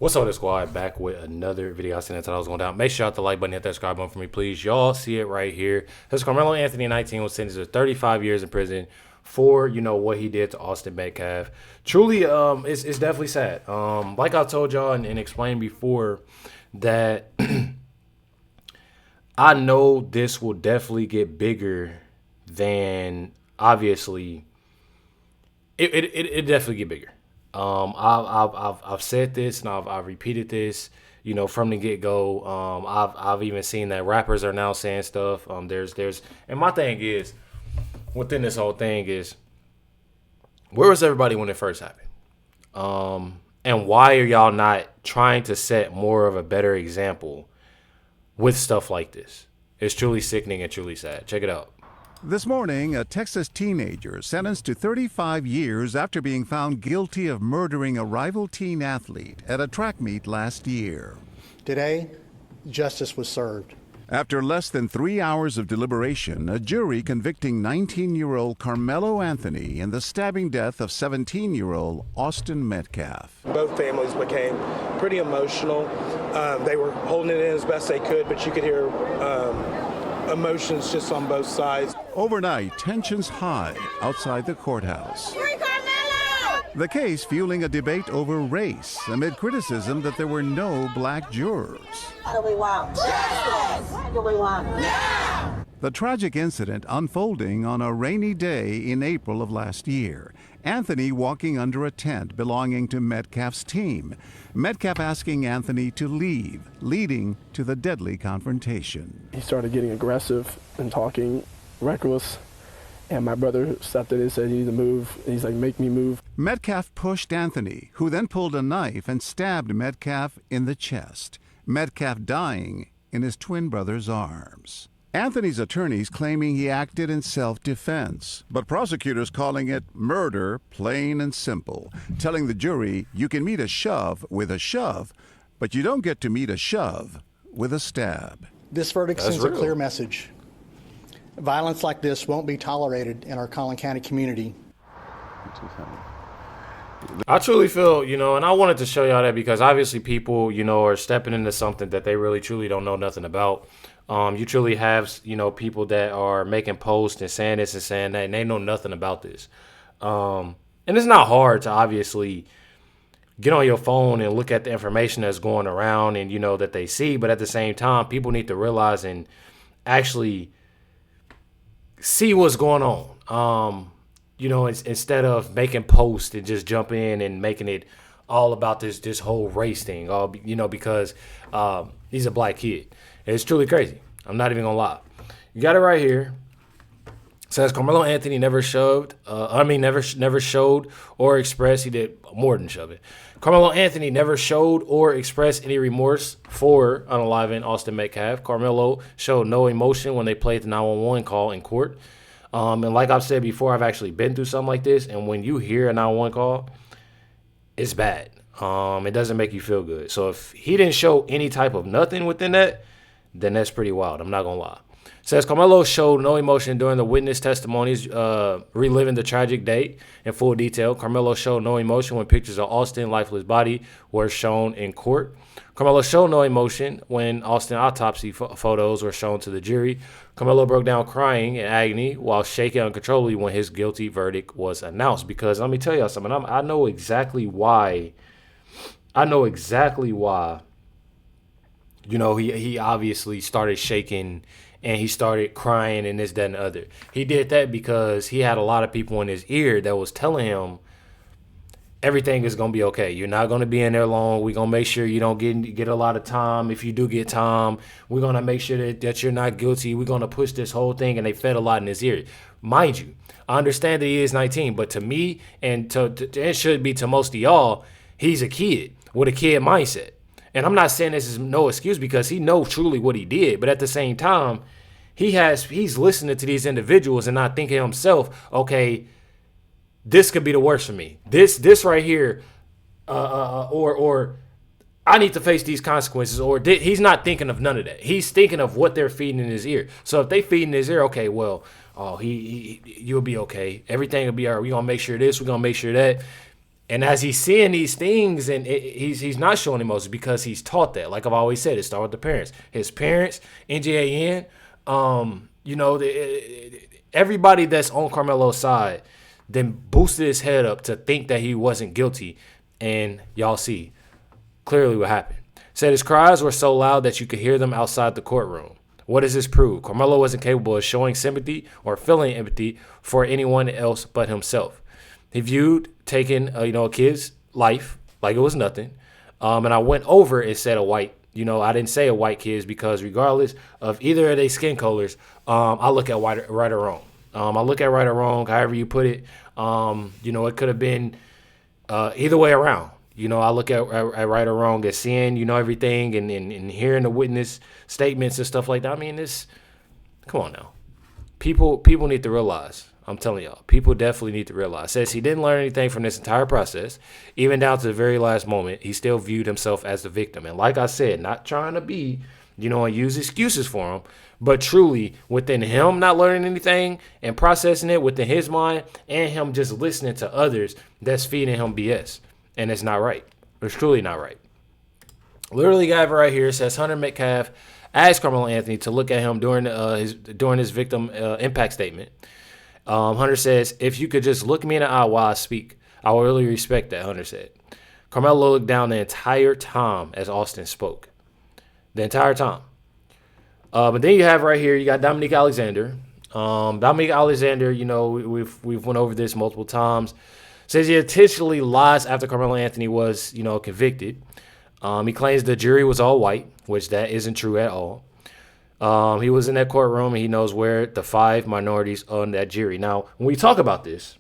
What's up, squad? Back with another video. I said that I was going down. Make sure you hit the like button, hit that subscribe button for me, please. Y'all see it right here. This Karmelo Anthony, 19, was sentenced to 35 years in prison for, what he did to Austin Metcalf. Truly, it's definitely sad. Like I told y'all and explained before, that I know this will definitely get bigger than, obviously, it definitely get bigger. I've said this and I've repeated this, from the get go. I've even seen that rappers are now saying stuff. And my thing is, within this whole thing is, where was everybody when it first happened? And why are y'all not trying to set more of a better example with stuff like this? It's truly sickening and truly sad. Check it out. This morning, a Texas teenager sentenced to 35 years after being found guilty of murdering a rival teen athlete at a track meet last year. Today, justice was served. After less than 3 hours of deliberation, a jury convicting 19-year-old Karmelo Anthony in the stabbing death of 17-year-old Austin Metcalf. Both families became pretty emotional. They were holding it in as best they could, but you could hear emotions just on both sides. Overnight, tensions high outside the courthouse. The case fueling a debate over race amid criticism that there were no black jurors. What do we want? Justice! What do we want? Now! The tragic incident unfolding on a rainy day in April of last year. Anthony walking under a tent belonging to Metcalf's team. Metcalf asking Anthony to leave, leading to the deadly confrontation. He started getting aggressive and talking reckless. And my brother stepped in and said, "You need to move." And he's like, "Make me move." Metcalf pushed Anthony, who then pulled a knife and stabbed Metcalf in the chest. Metcalf dying in his twin brother's arms. Anthony's attorneys claiming he acted in self-defense, but prosecutors calling it murder, plain and simple, telling the jury you can meet a shove with a shove, but you don't get to meet a shove with a stab. This verdict That's sends real. a clear message. Violence like this won't be tolerated in our Collin County community. I truly feel, and I wanted to show y'all that because obviously people, are stepping into something that they really truly don't know nothing about. You truly have, people that are making posts and saying this and saying that, and they know nothing about this. And it's not hard to obviously get on your phone and look at the information that's going around and, that they see. But at the same time, people need to realize and actually see what's going on. Instead of making posts and just jump in and making it all about this whole race thing, because he's a black kid. It's truly crazy. I'm not even gonna lie. You got it right here. It says Karmelo Anthony never showed or expressed. He did more than shove it. Karmelo Anthony never showed or expressed any remorse for unaliving Austin Metcalf. Karmelo showed no emotion when they played the 911 call in court. And like I've said before, I've actually been through something like this. And when you hear a 911 call, it's bad. It doesn't make you feel good. So if he didn't show any type of nothing within that, then that's pretty wild. I'm not going to lie. It says Karmelo showed no emotion during the witness testimonies, reliving the tragic date in full detail. Karmelo showed no emotion when pictures of Austin's lifeless body were shown in court. Karmelo showed no emotion when Austin autopsy photos were shown to the jury. Karmelo broke down crying in agony while shaking uncontrollably when his guilty verdict was announced. Because let me tell y'all something. I know exactly why. He obviously started shaking and he started crying and this, that, and the other. He did that because he had a lot of people in his ear that was telling him everything is going to be okay. You're not going to be in there long. We're going to make sure you don't get a lot of time. If you do get time, we're going to make sure that you're not guilty. We're going to push this whole thing. And they fed a lot in his ear. Mind you, I understand that he is 19, but to me and it should be to most of y'all, he's a kid with a kid mindset. And I'm not saying this is no excuse because he knows truly what he did. But at the same time, he's listening to these individuals and not thinking to himself, okay, this could be the worst for me. This right here, or I need to face these consequences. Or he's not thinking of none of that. He's thinking of what they're feeding in his ear. So if they feed in his ear, okay, well, you'll be okay. Everything will be all right. We're gonna make sure this. We're gonna make sure that. And as he's seeing these things, and he's not showing emotions because he's taught that. Like I've always said, it starts with the parents. His parents, NJAN, everybody that's on Karmelo's side then boosted his head up to think that he wasn't guilty. And y'all see clearly what happened. Said his cries were so loud that you could hear them outside the courtroom. What does this prove? Karmelo wasn't capable of showing sympathy or feeling empathy for anyone else but himself. He viewed taking a kid's life like it was nothing. And I went over and said a white. I didn't say a white kids because regardless of either of their skin colors, I look at right or wrong. I look at right or wrong, however you put it. It could have been either way around. I look at right or wrong as seeing, everything and hearing the witness statements and stuff like that. I mean, come on now. People need to realize. I'm telling y'all, people definitely need to realize. Says he didn't learn anything from this entire process, even down to the very last moment. He still viewed himself as the victim. And like I said, not trying to be, and use excuses for him, but truly within him not learning anything and processing it within his mind and him just listening to others that's feeding him BS. And it's not right. It's truly not right. Literally, guy right here says Hunter Metcalf asked Karmelo Anthony to look at him during his victim impact statement. Hunter says, if you could just look me in the eye while I speak, I will really respect that, Hunter said. Karmelo looked down the entire time as Austin spoke. The entire time. But then you have right here, you got Dominique Alexander. Dominique Alexander, we've went over this multiple times. Says he intentionally lies after Karmelo Anthony was, convicted. He claims the jury was all white, which that isn't true at all. He was in that courtroom, and he knows where the 5 minorities on that jury. Now, when we talk about this,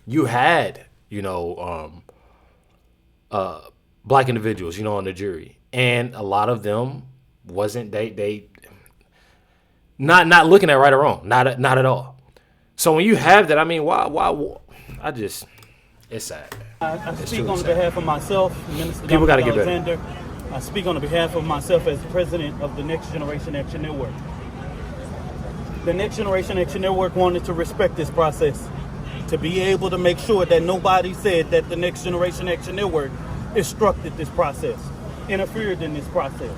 you had, black individuals, on the jury, and a lot of them wasn't they not looking at right or wrong, not at all. So when you have that, I mean, why? It's sad. I speak on behalf of myself, Minister People got to get Alexander. better. I speak on behalf of myself as president of the Next Generation Action Network. The Next Generation Action Network wanted to respect this process, to be able to make sure that nobody said that the Next Generation Action Network obstructed this process, interfered in this process.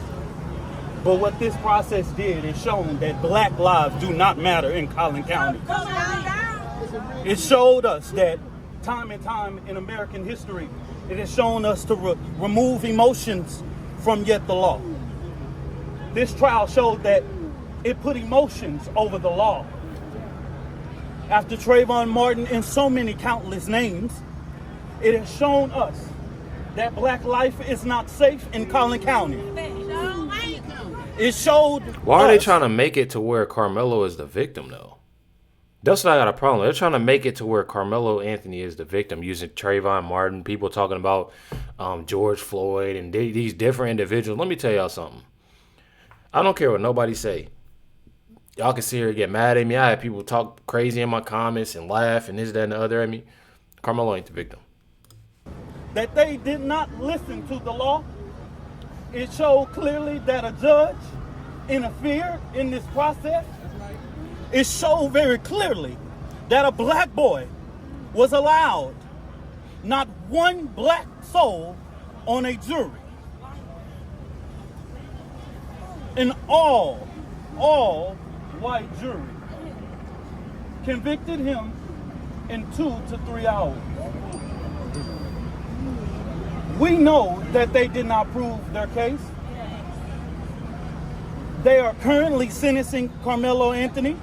But what this process did is shown that black lives do not matter in Collin County. It showed us that time and time in American history, it has shown us to remove emotions from yet the law. This trial showed that it put emotions over the law. After Trayvon Martin and so many countless names, it has shown us that black life is not safe in Collin County. It showed Why are they trying to make it to where Karmelo is the victim, though? That's what I got a problem. They're trying to make it to where Karmelo Anthony is the victim, using Trayvon Martin, people talking about George Floyd and these different individuals. Let me tell y'all something. I don't care what nobody say. Y'all can sit here and get mad at me. I had people talk crazy in my comments and laugh and this, that, and the other at me. Karmelo ain't the victim. that they did not listen to the law. It showed clearly that a judge interfered in this process. It showed very clearly that a black boy was allowed, not one black soul on a jury. An all white jury convicted him in 2 to 3 hours. We know that they did not prove their case. They are currently sentencing Karmelo Anthony,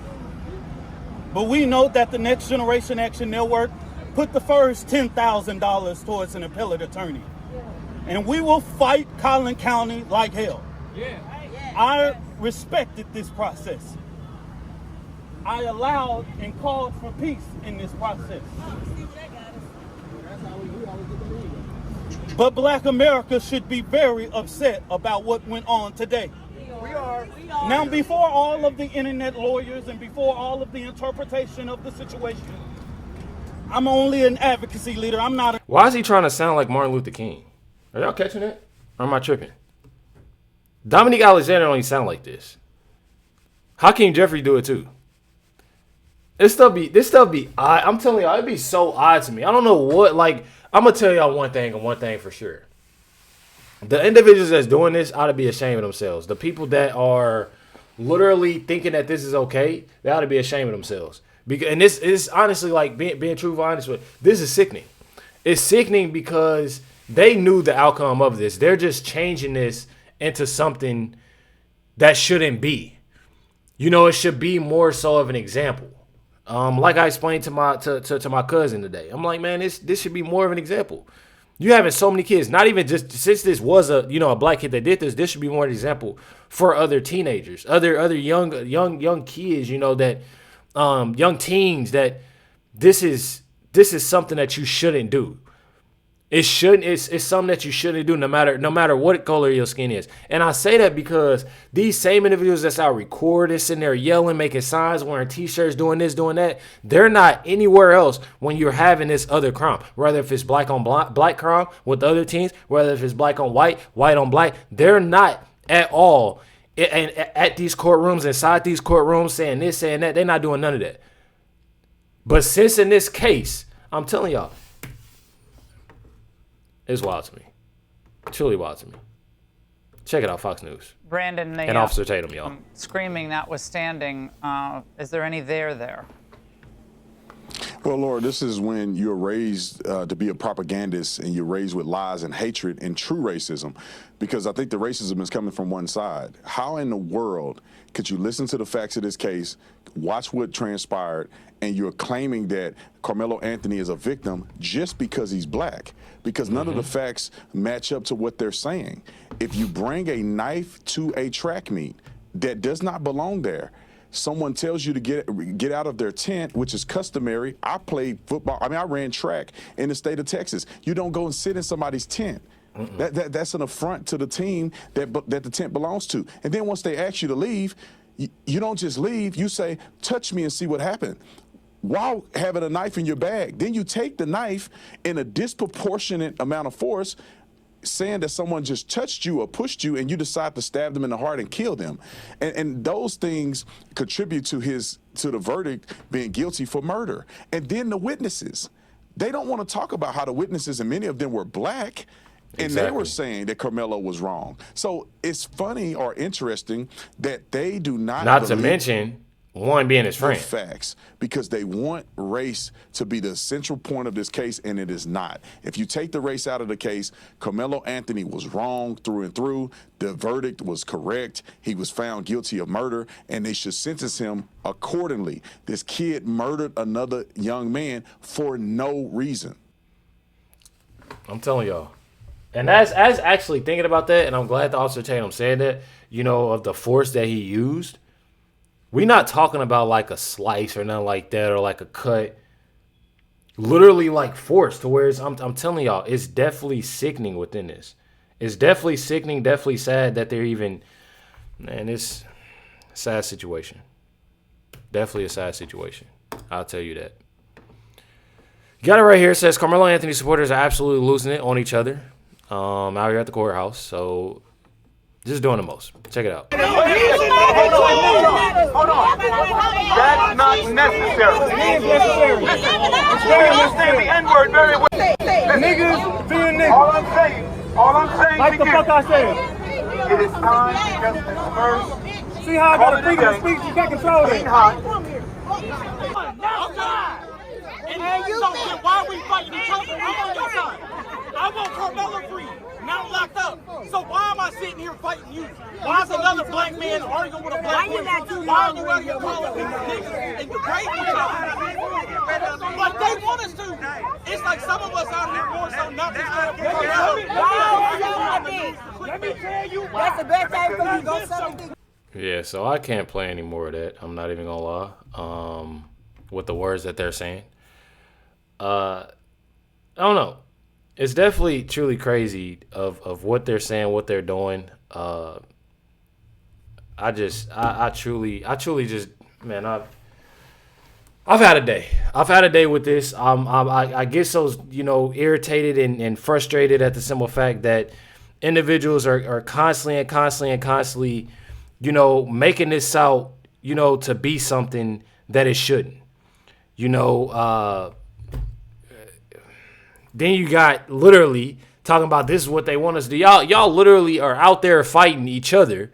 but we know that the Next Generation Action Network put the first $10,000 towards an appellate attorney. And we will fight Collin County like hell. I respected this process. I allowed and called for peace in this process. But Black America should be very upset about what went on today. Now, before all of the internet lawyers and before all of the interpretation of the situation, I'm only an advocacy leader. I'm not a... Why is he trying to sound like Martin Luther King? Are y'all catching it? Or am I tripping? Dominique Alexander don't even sound like this. Hakeem Jeffrey do it too. This stuff be odd. I'm telling y'all, it'd be so odd to me. I don't know what, like, I'm gonna tell y'all one thing and one thing for sure. The individuals that's doing this ought to be ashamed of themselves. The people that are literally thinking that this is okay, they ought to be ashamed of themselves. Because, and this is honestly, like, being truthful, honest with, this is sickening. It's sickening because they knew the outcome of this. They're just changing this into something that shouldn't be. You know, it should be more so of an example. Like I explained to my cousin today. I'm like, man, this should be more of an example. You having so many kids, not even just since this was a black kid that did this. This should be more an example for other teenagers, other young kids. That young teens, that this is something that you shouldn't do. It shouldn't. It's something that you shouldn't do, no matter what color your skin is. And I say that because these same individuals that's out recording, sitting there yelling, making signs, wearing T-shirts, doing this, doing that, they're not anywhere else when you're having this other crime. Whether if it's black on black crime with other teens, whether if it's black on white on black, they're not at all. And at these courtrooms, inside these courtrooms, saying this, saying that, they're not doing none of that. But since in this case, I'm telling y'all, it's wild to me. Truly wild to me. Check it out, Fox News. Brandon, and Officer Tatum, y'all. Screaming notwithstanding, is there any there? Well, Laura, this is when you're raised to be a propagandist, and you're raised with lies and hatred and true racism, because I think the racism is coming from one side. How in the world could you listen to the facts of this case, watch what transpired, and you're claiming that Karmelo Anthony is a victim just because he's black? Because none of the facts match up to what they're saying. If you bring a knife to a track meet that does not belong there, someone tells you to get out of their tent, which is customary. I played football. I ran track in the state of Texas. You don't go and sit in somebody's tent. That's an affront to the team that the tent belongs to. And then once they ask you to leave, you don't just leave. You say, touch me and see what happened, while having a knife in your bag. Then you take the knife in a disproportionate amount of force, saying that someone just touched you or pushed you, and you decide to stab them in the heart and kill them. And those things contribute to the verdict being guilty for murder. And then the witnesses, they don't want to talk about how the witnesses, and many of them were black, and they were saying that Karmelo was wrong. So it's funny or interesting that they do not to mention one being his friend. Facts, because they want race to be the central point of this case, and it is not. If you take the race out of the case, Karmelo Anthony was wrong through and through. The verdict was correct. He was found guilty of murder, and they should sentence him accordingly. This kid murdered another young man for no reason. I'm telling y'all. And as actually thinking about that, and I'm glad the Officer Tatum said that, of the force that he used. We're not talking about like a slice or nothing like that, or like a cut. Literally like force, to where I'm telling y'all, it's definitely sickening within this. It's definitely sickening, definitely sad that they're even, man, it's a sad situation. Definitely a sad situation. I'll tell you that. You got it right here. It says Karmelo Anthony supporters are absolutely losing it on each other out here at the courthouse. So just doing the most. Check it out. Hold on. That's not necessary. It is necessary. Listen, you understand the N-word very well. Niggas being niggas. All I'm saying like the fuck I said. It is time to just disperse. See how I got a freedom of speech? You can't control it. And you don't get why we fighting each other. I'm on your side. I want Karmelo free, not locked up. So why am I sitting here fighting you? Why is another black man arguing with a black woman? Why are you out here calling people niggas and degrading each other? Like they want us to. It's like some of us out here more so not just trying to Let me tell you, that's the best time for you to go something. Yeah, so I can't play any more of that. I'm not even gonna lie. With the words that they're saying. I don't know. It's definitely truly crazy of what they're saying, what they're doing. I truly just, man, I've had a day. I've had a day with this. I get so, irritated and frustrated at the simple fact that individuals are constantly, making this out, to be something that it shouldn't. You know, then you got literally talking about this is what they want us to do. Y'all literally are out there fighting each other,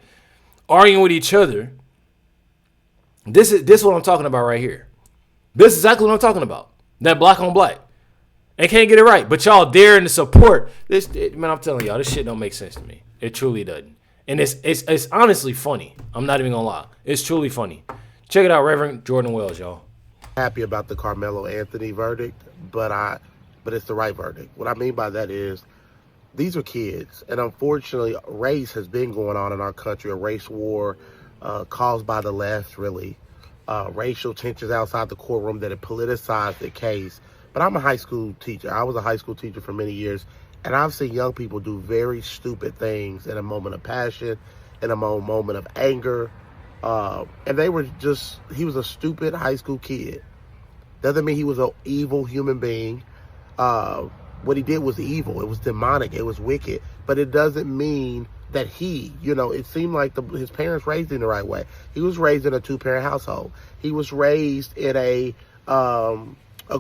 arguing with each other. This is what I'm talking about right here. This is exactly what I'm talking about. That black on black. And can't get it right. But y'all daring to support this. Man, I'm telling y'all, this shit don't make sense to me. It truly doesn't. And it's honestly funny. I'm not even gonna lie. It's truly funny. Check it out, Reverend Jordan Wells, y'all. Happy about the Karmelo Anthony verdict, but it's the right verdict. What I mean by that is these are kids, and unfortunately, race has been going on in our country, a race war caused by the left, really. Racial tensions outside the courtroom that have politicized the case. But I'm a high school teacher. I was a high school teacher for many years, and I've seen young people do very stupid things in a moment of passion, in a moment of anger. And he was a stupid high school kid. Doesn't mean he was an evil human being. What he did was evil. It was demonic. It was wicked. But it doesn't mean that it seemed like his parents raised him the right way. He was raised in a 2-parent household. He was raised in a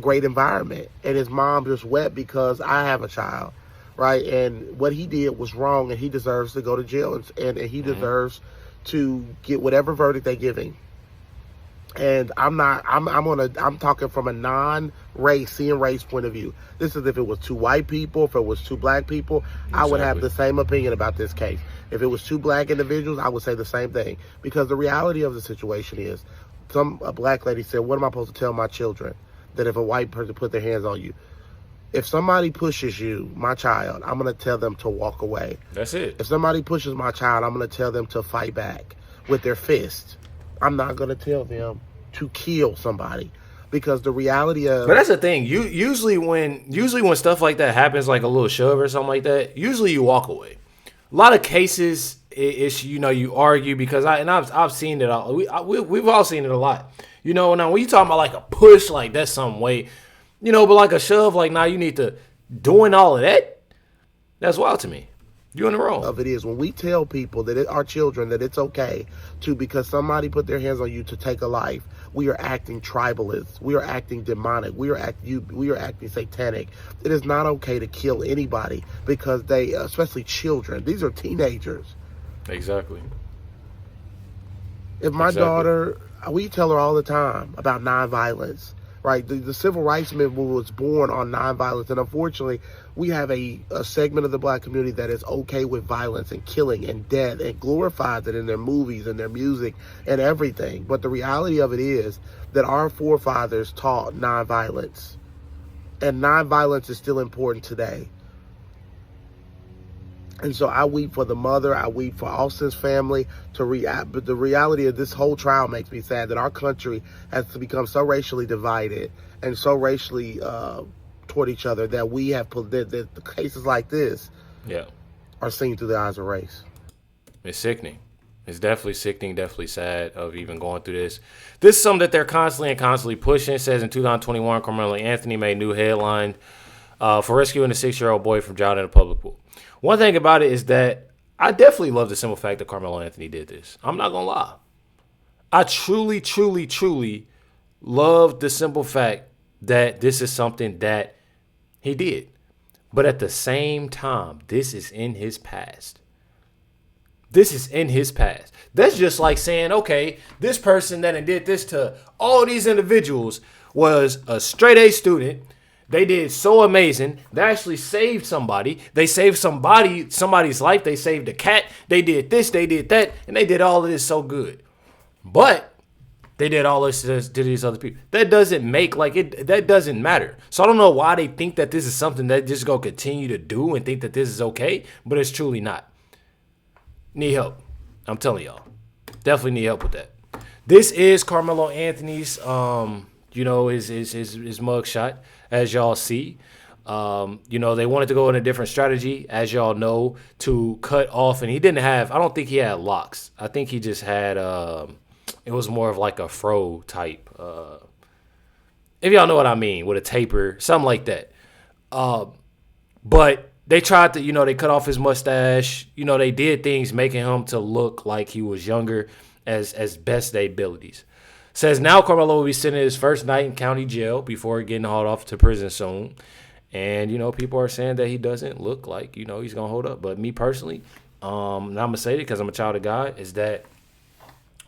great environment. And his mom just wept because I have a child, right? And what he did was wrong, and he deserves to go to jail, and he deserves to get whatever verdict they give him. And I'm talking from a non-race, seeing race point of view. This is if it was 2 white people, if it was 2 black people, I would have the same opinion about this case. If it was 2 black individuals, I would say the same thing. Because the reality of the situation is, a black lady said, what am I supposed to tell my children? That if a white person put their hands on you, if somebody pushes you, my child, I'm going to tell them to walk away. That's it. If somebody pushes my child, I'm going to tell them to fight back with their fist. I'm not going to tell them to kill somebody, because the reality of... But that's the thing. Usually when stuff like that happens, like a little shove or something like that, usually you walk away. A lot of cases, it's you argue because I've seen it all. We've all seen it a lot. Now when you talking about like a push, like that's some way, but like a shove, like now you need to doing all of that. That's wild to me. You're in the wrong. Of it is when we tell people that our children that it's okay to, because somebody put their hands on you, to take a life. We are acting tribalist. We are acting demonic. We are acting satanic. It is not okay to kill anybody because they, especially children. These are teenagers. Exactly. If my daughter, we tell her all the time about nonviolence. Right, the civil rights movement was born on nonviolence, and unfortunately, we have a segment of the black community that is okay with violence and killing and death and glorifies it in their movies and their music and everything. But the reality of it is that our forefathers taught nonviolence, and nonviolence is still important today. And so I weep for the mother. I weep for Austin's family. But the reality of this whole trial makes me sad that our country has to become so racially divided and so racially toward each other that we have that the cases like this are seen through the eyes of race. It's sickening. It's definitely sickening, definitely sad of even going through this. This is something that they're constantly pushing. It says in 2021, Karmelo Anthony made new headline for rescuing a 6-year-old boy from drowning in a public pool. One thing about it is that I definitely love the simple fact that Karmelo Anthony did this. I'm not going to lie. I truly, truly, truly love the simple fact that this is something that he did. But at the same time, this is in his past. This is in his past. That's just like saying, okay, this person that did this to all these individuals was a straight A student. They did so amazing. They actually saved somebody. They saved somebody's life. They saved a cat. They did this, they did that, and they did all of this so good. But they did all this to these other people. That doesn't make that doesn't matter. So I don't know why they think that this is something that just go continue to do and think that this is okay, but it's truly not. Need help. I'm telling y'all. Definitely need help with that. This is Karmelo Anthony's his mugshot. As y'all see, they wanted to go in a different strategy, as y'all know, to cut off. And he didn't have, I don't think he had locks. I think he just had, it was more of like a fro type. If y'all know what I mean, with a taper, something like that. But they tried to, they cut off his mustache. They did things making him to look like he was younger as best their abilities. Says now Karmelo will be spending his first night in county jail before getting hauled off to prison soon. And, people are saying that he doesn't look like, he's going to hold up. But me personally, and I'm going to say it because I'm a child of God, is that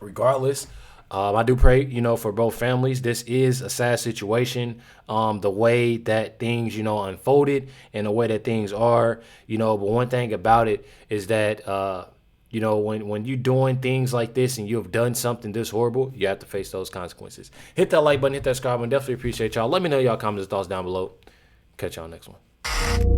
regardless, I do pray, for both families. This is a sad situation. The way that things, unfolded and the way that things are, but one thing about it is that, when you're doing things like this and you have done something this horrible, you have to face those consequences. Hit that like button, hit that subscribe button. Definitely appreciate y'all. Let me know y'all comments and thoughts down below. Catch y'all next one.